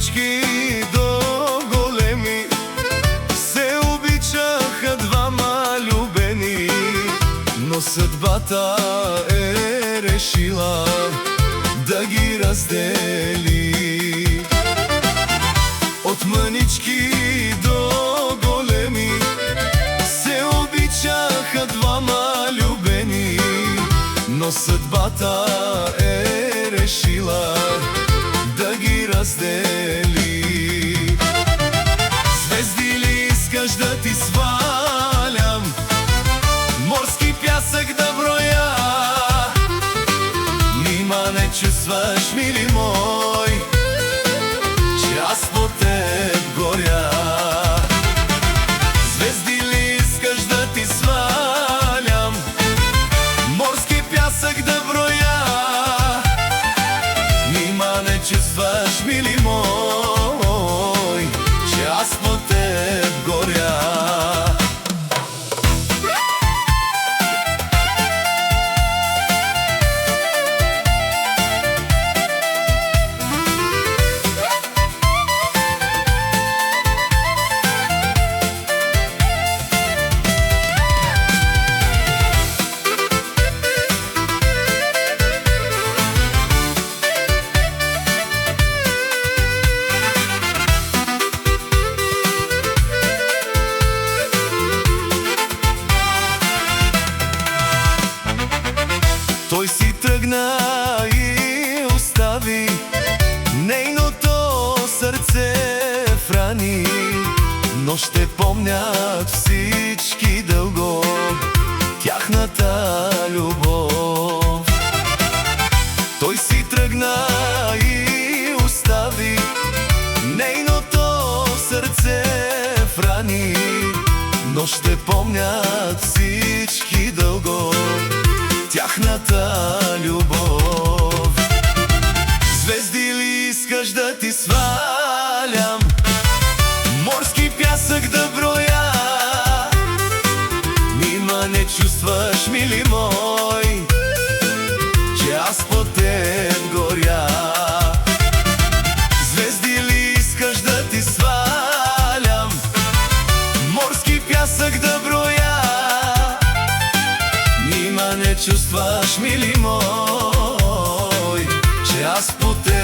манички до големи се обичаха двама любени, но съдбата е решила да ги раздели. От мънички до големи се обичаха двама любени, но съдбата е решила да ги раздели. Звезди ли искаш да ти свалям, морски пясък да броя? Нима не чувстваш, мили мой, че аз по теб горя? Звезди ли искаш да ти свалям, морски пясък да броя? Нима не чувстваш, мили мой, че аз по теб горя? Той си тръгна и остави нейното сърце в рани, но ще помнят всички дълго тяхната любов. Той си тръгна и остави нейното сърце в рани, но ще помнят всички дълго тяхната любов. Звезди ли искаш да ти свалям, морски пясък да броя? Нима не чувстваш, мили мой, че аз по теб горя? Звезди ли искаш да ти свалям, морски пясък да броя? Нима не чувстваш, мили мой, че аз по теб